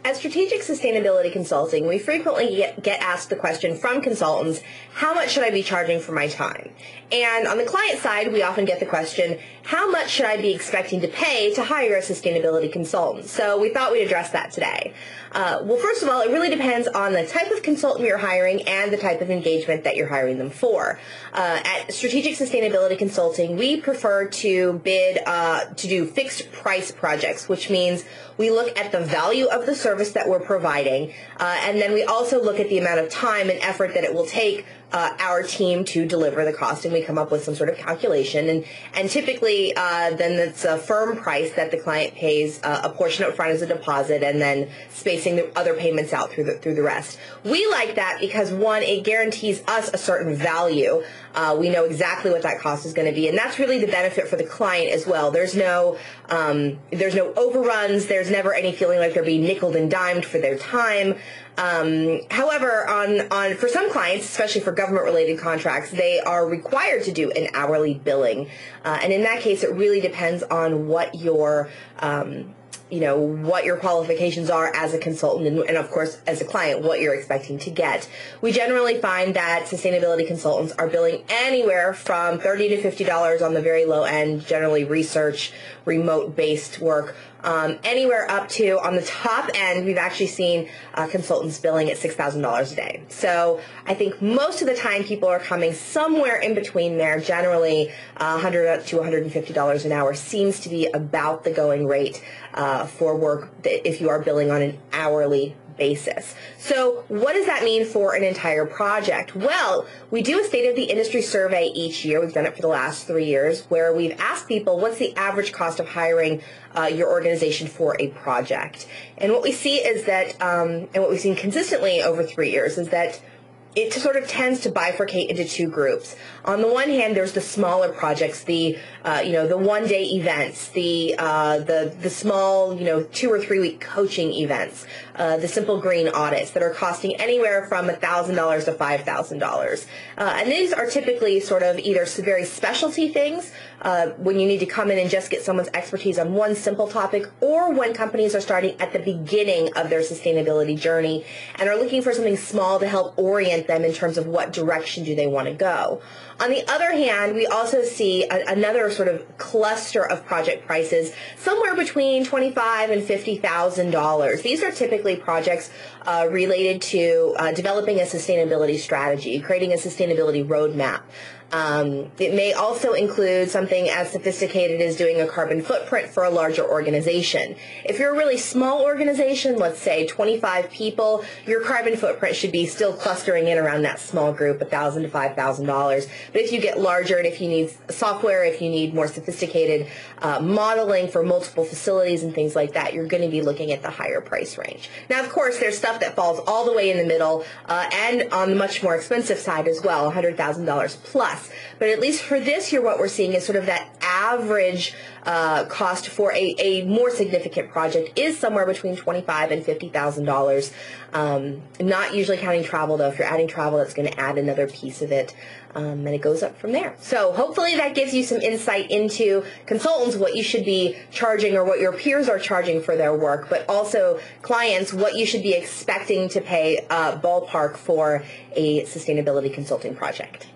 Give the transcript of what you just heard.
At Strategic Sustainability Consulting, we frequently get asked the question from consultants, how much should I be charging for my time? And on the client side, we often get the question, how much should I be expecting to pay to hire a sustainability consultant? So we thought we'd address that today. Well, first of all, it really depends on the type of consultant you're hiring and the type of engagement that you're hiring them for. At Strategic Sustainability Consulting, we prefer to bid to do fixed price projects, which means we look at the value of the service that we're providing, and then we also look at the amount of time and effort that it will take our team to deliver the cost, and we come up with some sort of calculation. And typically, then it's a firm price that the client pays a portion up front as a deposit, and then spacing the other payments out through the rest. We like that because, one, it guarantees us a certain value. We know exactly what that cost is going to be, and that's really the benefit for the client as well. There's no overruns. There's never any feeling like they're being nickeled and dimed for their time. However, for some clients, especially for government-related contracts, they are required to do an hourly billing, and in that case, it really depends on what your what your qualifications are as a consultant, and of course, as a client, what you're expecting to get. We generally find that sustainability consultants are billing anywhere from $30 to $50 on the very low end, generally research, remote-based work, anywhere up to, on the top end, we've actually seen consultants billing at $6,000 a day. So I think most of the time people are coming somewhere in between there. Generally, $100 to $150 an hour seems to be about the going rate for work if you are billing on an hourly basis. So what does that mean for an entire project? Well, we do a state of the industry survey each year. We've done it for the last 3 years, where we've asked people what's the average cost of hiring your organization for a project. And what we see is that, and what we've seen consistently over 3 years, is that it sort of tends to bifurcate into two groups. On the one hand, there's the smaller projects, the one-day events, the small 2 or 3 week coaching events, the simple green audits that are costing anywhere from $1,000 to $5,000, and these are typically sort of either very specialty things when you need to come in and just get someone's expertise on one simple topic, or when companies are starting at the beginning of their sustainability journey and are looking for something small to help orient them in terms of what direction do they want to go. On the other hand, we also see another sort of cluster of project prices somewhere between $25,000 and $50,000. These are typically projects related to developing a sustainability strategy, creating a sustainability roadmap. It may also include something as sophisticated as doing a carbon footprint for a larger organization. If you're a really small organization, let's say 25 people, your carbon footprint should be still clustering in around that small group, $1,000 to $5,000. But if you get larger, and if you need software, if you need more sophisticated modeling for multiple facilities and things like that, you're going to be looking at the higher price range. Now, of course, there's stuff that falls all the way in the middle and on the much more expensive side as well, $100,000 plus. But at least for this year, what we're seeing is sort of that average cost for a more significant project is somewhere between $25,000 and $50,000. Not usually counting travel, though. If you're adding travel, that's going to add another piece of it, and it goes up from there. So hopefully that gives you some insight into consultants, what you should be charging or what your peers are charging for their work, but also clients, what you should be expecting to pay ballpark for a sustainability consulting project.